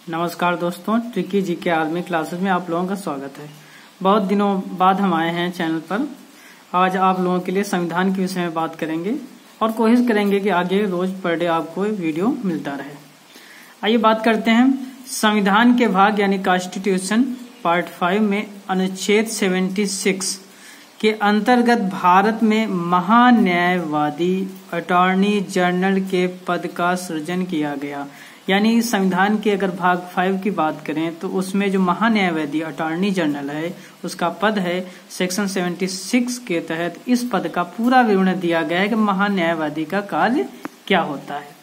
नमस्कार दोस्तों, ट्रिकी जी के आर्मी क्लासेस में आप लोगों का स्वागत है। बहुत दिनों बाद हम आए हैं चैनल पर। आज आप लोगों के लिए संविधान के विषय में बात करेंगे और कोशिश करेंगे कि आगे रोज पर डे आपको वीडियो मिलता रहे। आइए बात करते हैं संविधान के भाग यानी कॉन्स्टिट्यूशन पार्ट 5 में अनुच्छेद 76 के अंतर्गत भारत में महान्यायवादी अटॉर्नी जनरल के पद का सृजन किया गया। यानी संविधान के अगर भाग 5 की बात करें तो उसमें जो महान्यायवादी अटॉर्नी जनरल है उसका पद है, सेक्शन 76 के तहत इस पद का पूरा विवरण दिया गया है कि महान्यायवादी का कार्य क्या होता है।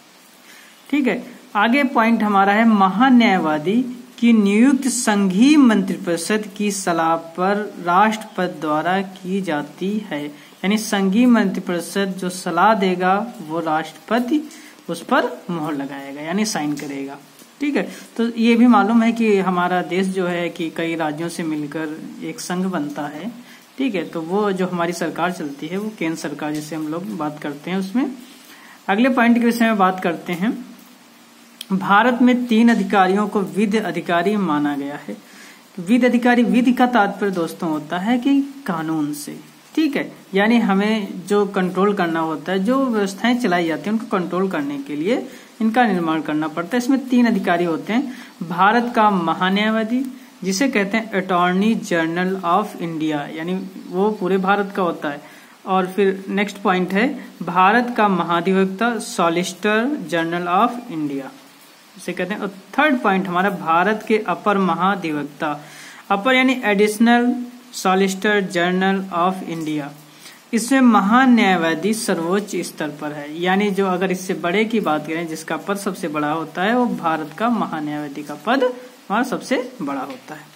ठीक है, आगे पॉइंट हमारा है महान्यायवादी की नियुक्ति संघीय मंत्रिपरिषद की सलाह पर राष्ट्रपति द्वारा की जाती है। यानी संघीय मंत्रिपरिषद जो सलाह देगा वो राष्ट्रपति उस पर मोहर लगाएगा यानी साइन करेगा। ठीक है, तो ये भी मालूम है कि हमारा देश जो है कि कई राज्यों से मिलकर एक संघ बनता है। ठीक है, तो वो जो हमारी सरकार चलती है वो केंद्र सरकार जिसे हम लोग बात करते हैं उसमें। अगले पॉइंट के विषय में बात करते हैं। भारत में 3 अधिकारियों को विधि अधिकारी माना गया है। विधि अधिकारी, विधि का तात्पर्य दोस्तों होता है कि कानून से। ठीक है, यानी हमें जो कंट्रोल करना होता है, जो व्यवस्थाएं चलाई जाती हैं उनको कंट्रोल करने के लिए इनका निर्माण करना पड़ता है। इसमें 3 अधिकारी होते हैं। भारत का महान्यायवादी जिसे कहते हैं अटॉर्नी जनरल ऑफ इंडिया, यानी वो पूरे भारत का होता है। और फिर नेक्स्ट पॉइंट है भारत का महाधिवक्ता सॉलिसिटर जनरल ऑफ इंडिया उसे कहते हैं। और थर्ड पॉइंट हमारा भारत के अपर महाधिवक्ता, अपर यानी additional solicitor general of India. इसमें महान्यायवादी सर्वोच्च स्तर पर है, यानी जो अगर इससे बड़े की बात करें जिसका पद सबसे बड़ा होता है वो भारत का महान्यायवादी का पद हमारा सबसे बड़ा होता है।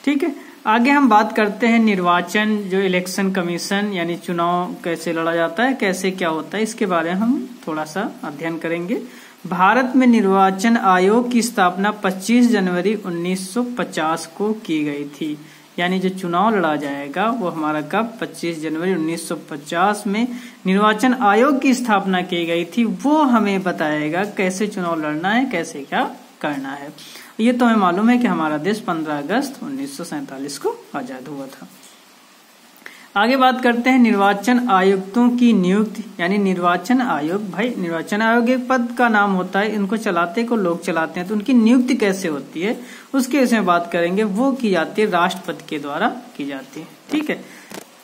ठीक है, आगे हम बात करते हैं निर्वाचन, जो इलेक्शन कमीशन यानी चुनाव कैसे लड़ा जाता है, कैसे क्या होता है, इसके बारे में हम थोड़ा सा अध्ययन करेंगे। भारत में निर्वाचन आयोग की स्थापना 25 जनवरी 1950 को की गई थी। यानी जो चुनाव लड़ा जाएगा वो हमारा कब 25 जनवरी 1950 में निर्वाचन आयोग की स्थापना की गई थी। वो हमें बताएगा कैसे चुनाव लड़ना है, कैसे क्या करना है। ये तो हमें मालूम है कि हमारा देश 15 अगस्त 1947 को आजाद हुआ था। आगे बात करते हैं निर्वाचन आयुक्तों की नियुक्ति, यानी निर्वाचन आयोग। भाई निर्वाचन आयोग एक पद का नाम होता है, इनको चलाते को लोग चलाते हैं, तो उनकी नियुक्ति कैसे होती है उसके विषय में बात करेंगे। वो की जाती है राष्ट्रपति के द्वारा की जाती है। ठीक है,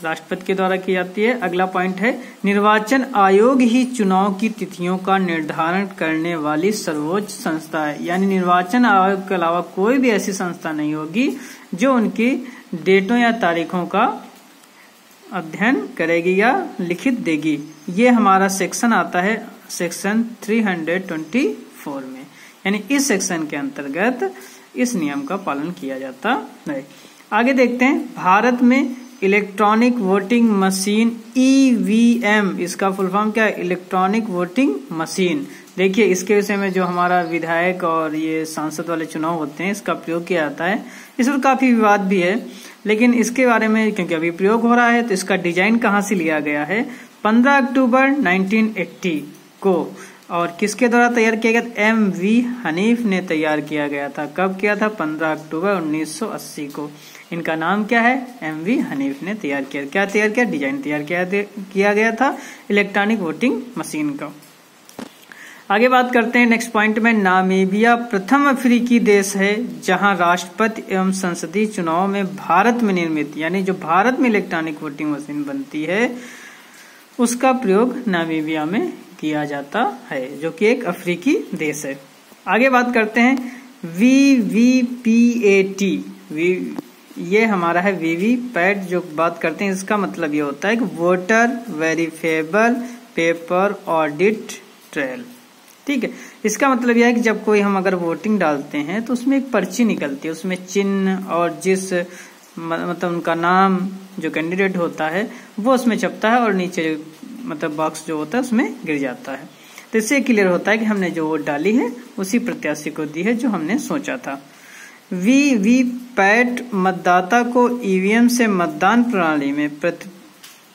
राष्ट्रपति के द्वारा की जाती है। अगला पॉइंट है निर्वाचन आयोग ही चुनाव की तिथियों का निर्धारण करने वाली सर्वोच्च संस्था है। यानी निर्वाचन आयोग के अलावा कोई भी ऐसी संस्था नहीं होगी जो उनकी डेटों या तारीखों का अध्ययन करेगी या लिखित देगी। ये हमारा सेक्शन आता है सेक्शन 324 में, यानी इस सेक्शन के अंतर्गत इस नियम का पालन किया जाता है। आगे देखते हैं भारत में इलेक्ट्रॉनिक वोटिंग मशीन EVM, इसका फुल फॉर्म क्या है? Electronic voting machine. देखिए इसके विषय में जो हमारा विधायक और ये सांसद वाले चुनाव होते हैं इसका प्रयोग किया जाता है। इस पर काफी विवाद भी है, लेकिन इसके बारे में क्योंकि अभी प्रयोग हो रहा है तो इसका डिजाइन कहाँ से लिया गया है? 15 अक्टूबर 1980 को। और किसके द्वारा तैयार किया गया? MV हनीफ ने तैयार किया गया था। कब किया था? 15 अक्टूबर 1980 को। इनका नाम क्या है? MV हनीफ ने तैयार किया। क्या तैयार किया? डिजाइन तैयार किया गया था इलेक्ट्रॉनिक वोटिंग मशीन का। आगे बात करते हैं नेक्स्ट पॉइंट में। नामीबिया प्रथम अफ्रीकी देश है जहां राष्ट्रपति एवं संसदीय चुनाव में भारत में निर्मित, यानी जो भारत में इलेक्ट्रॉनिक वोटिंग मशीन बनती है उसका प्रयोग नामीबिया में किया जाता है, जो कि एक अफ्रीकी देश है। आगे बात करते हैं VVPAT। ये हमारा है वीवीपैट। जो बात करते हैं इसका मतलब ये होता है कि voter verifiable paper audit trail. ठीक है, इसका मतलब यह है कि जब कोई हम अगर वोटिंग डालते हैं तो उसमें एक पर्ची निकलती है, उसमें चिन्ह और जिस मतलब उनका नाम जो कैंडिडेट होता है वो उसमें छपता है और नीचे मतलब बॉक्स जो होता है उसमें गिर जाता है। तो इससे क्लियर होता है कि हमने जो वोट डाली है उसी प्रत्याशी को दी है जो हमने सोचा था। वीवीपैट मतदाता को EVM से मतदान प्रणाली में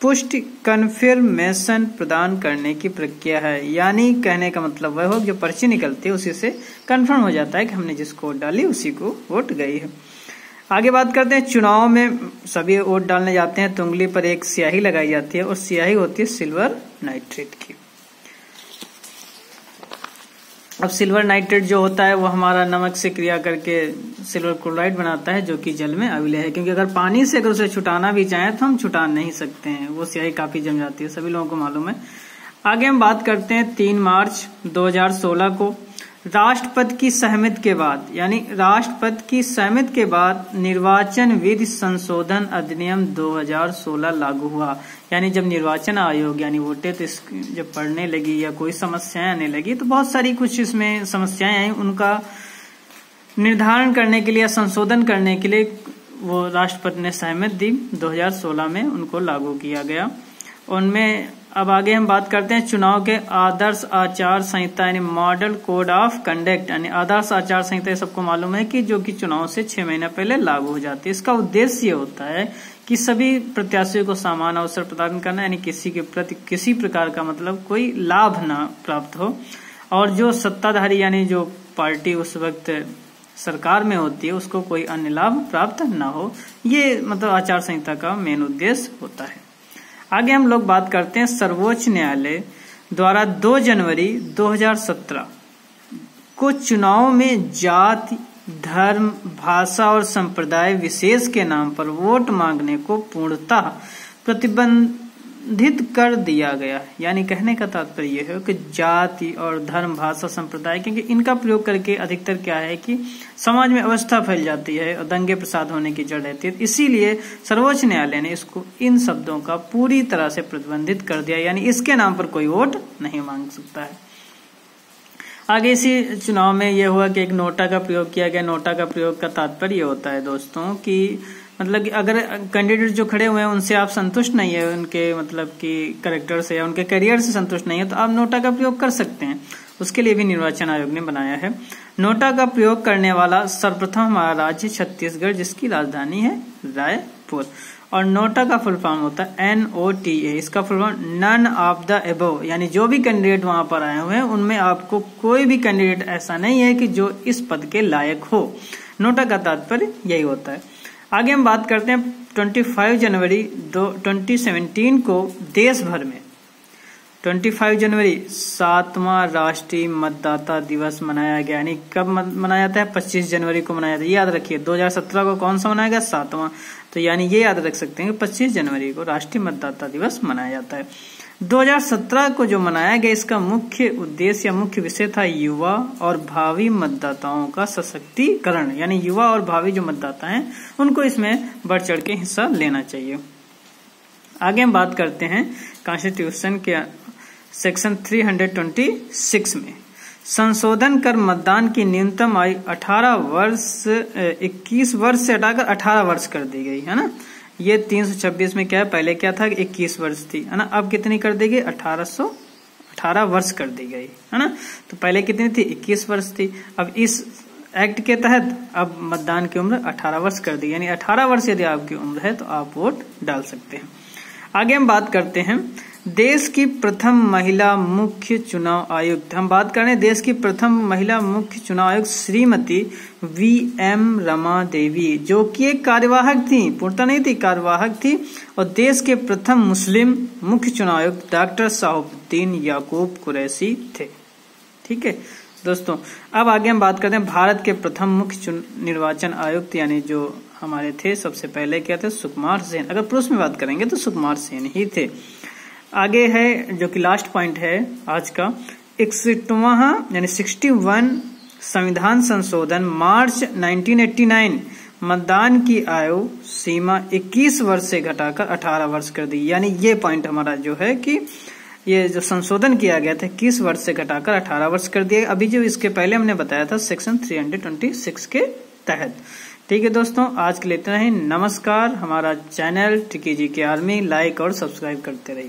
पुष्टि कन्फर्मेशन प्रदान करने की प्रक्रिया है। यानी कहने का मतलब वह हो जो पर्ची निकलती है उसी से कंफर्म हो जाता है कि हमने जिसको वोट डाली उसी को वोट गई है। आगे बात करते हैं, चुनाव में सभी वोट डालने जाते हैं तो उंगली पर एक स्याही लगाई जाती है और स्याही होती है सिल्वर नाइट्रेट की। अब सिल्वर नाइट्रेट जो होता है वो हमारा नमक से क्रिया करके सिल्वर क्लोराइड बनाता है जो कि जल में अविलय है, क्योंकि अगर पानी से अगर उसे छुटाना भी चाहें तो हम छुटा नहीं सकते हैं, वो स्याही काफी जम जाती है, सभी लोगों को मालूम है। आगे हम बात करते हैं 3 मार्च 2016 को राष्ट्रपति की सहमति के बाद, यानी राष्ट्रपति की सहमति के बाद निर्वाचन विधि संशोधन अधिनियम 2016 लागू हुआ। यानी जब निर्वाचन आयोग यानी वोटे तो जब पढ़ने लगी या कोई समस्याएं आने लगी तो बहुत सारी कुछ इसमें समस्याएं आई, उनका निर्धारण करने के लिए या संशोधन करने के लिए वो राष्ट्रपति ने सहमति दी, 2016 में उनको लागू किया गया। उनमें अब आगे हम बात करते हैं चुनाव के आदर्श आचार संहिता यानी मॉडल कोड ऑफ कंडक्ट, यानी आदर्श आचार संहिता सबको मालूम है कि जो कि चुनाव से 6 महीना पहले लागू हो जाती है। इसका उद्देश्य ये होता है कि सभी प्रत्याशियों को समान अवसर प्रदान करना, यानी किसी के प्रति किसी प्रकार का मतलब कोई लाभ ना प्राप्त हो, और जो सत्ताधारी यानी जो पार्टी उस वक्त सरकार में होती है उसको कोई अन्य लाभ प्राप्त ना हो, ये मतलब आचार संहिता का मेन उद्देश्य होता है। आगे हम लोग बात करते हैं सर्वोच्च न्यायालय द्वारा 2 जनवरी 2017 को चुनाव में जाति, धर्म, भाषा और संप्रदाय विशेष के नाम पर वोट मांगने को पूर्णतः प्रतिबंधित कर दिया गया। यानी कहने का तात्पर्य यह है कि जाति और धर्म, भाषा, संप्रदाय, क्योंकि इनका प्रयोग करके अधिकतर क्या है कि समाज में अवस्था फैल जाती है और दंगे प्रसाद होने की जड़ रहती है, इसीलिए सर्वोच्च न्यायालय ने इसको इन शब्दों का पूरी तरह से प्रतिबंधित कर दिया, यानी इसके नाम पर कोई वोट नहीं मांग सकता है। आगे इसी चुनाव में यह हुआ कि एक नोटा का प्रयोग किया गया। नोटा का प्रयोग का तात्पर्य होता है दोस्तों कि मतलब कि अगर कैंडिडेट जो खड़े हुए हैं उनसे आप संतुष्ट नहीं है, उनके मतलब कि कैरेक्टर से या उनके करियर से संतुष्ट नहीं है, तो आप नोटा का प्रयोग कर सकते हैं। उसके लिए भी निर्वाचन आयोग ने बनाया है। नोटा का प्रयोग करने वाला सर्वप्रथम हमारा राज्य छत्तीसगढ़, जिसकी राजधानी है रायपुर। और नोटा का फुल फॉर्म होता है NOTA। इसका full form none of the above, यानी जो भी कैंडिडेट वहां पर आए हुए हैं उनमें आपको कोई भी कैंडिडेट ऐसा नहीं है कि जो इस पद के लायक हो। नोटा का तात्पर्य यही होता है। आगे हम बात करते हैं 25 जनवरी 2017 को देश भर में 25 जनवरी 7वां राष्ट्रीय मतदाता दिवस मनाया गया। यानी कब मनाया जाता है? 25 जनवरी को मनाया जाता है। याद रखिए 2017 को कौन सा मनाया गया? 7वां। तो यानी ये याद रख सकते हैं कि 25 जनवरी को राष्ट्रीय मतदाता दिवस मनाया जाता है। 2017 को जो मनाया गया इसका मुख्य उद्देश्य या मुख्य विषय था युवा और भावी मतदाताओं का सशक्तिकरण। यानी युवा और भावी जो मतदाता हैं उनको इसमें बढ़ चढ़ के हिस्सा लेना चाहिए। आगे हम बात करते हैं कॉन्स्टिट्यूशन के सेक्शन 326 में संशोधन कर मतदान की न्यूनतम आयु 21 वर्ष से हटाकर 18 वर्ष कर दी गई है ना। ये 326 में क्या है, पहले क्या था 21 वर्ष थी है ना, अब कितनी कर दी गई? 18 वर्ष कर दी गई है ना। तो पहले कितनी थी? 21 वर्ष थी। अब इस एक्ट के तहत अब मतदान की उम्र 18 वर्ष कर दी, यानी 18 वर्ष यदि आपकी उम्र है तो आप वोट डाल सकते हैं। आगे हम बात करते हैं देश की प्रथम महिला मुख्य चुनाव आयुक्त। हम बात कर रहे हैं देश की प्रथम महिला मुख्य चुनाव आयुक्त श्रीमती VM रमा देवी, जो कि एक कार्यवाहक थी, पूर्णतः नहीं थी, कार्यवाहक थी। और देश के प्रथम मुस्लिम मुख्य चुनाव आयुक्त डॉक्टर शाहबुद्दीन याकूब कुरैशी थे। ठीक है दोस्तों, अब आगे हम बात करते हैं भारत के प्रथम मुख्य निर्वाचन आयुक्त, यानी जो हमारे थे सबसे पहले क्या थे? सुकुमार सेन। अगर पुरुष में बात करेंगे तो सुकुमार सेन ही थे। आगे है जो कि लास्ट पॉइंट है आज का 61वां यानी 61 संविधान संशोधन मार्च 1989 मतदान की आयु सीमा 21 वर्ष से घटाकर 18 वर्ष कर दी। यानी ये पॉइंट हमारा जो है कि ये जो संशोधन किया गया था 21 वर्ष से घटाकर 18 वर्ष कर दिया। अभी जो इसके पहले हमने बताया था सेक्शन 326 के तहत। ठीक है दोस्तों, आज के लिए इतना ही। नमस्कार। हमारा चैनल टिकी जी के आर्मी लाइक और सब्सक्राइब करते रहिए।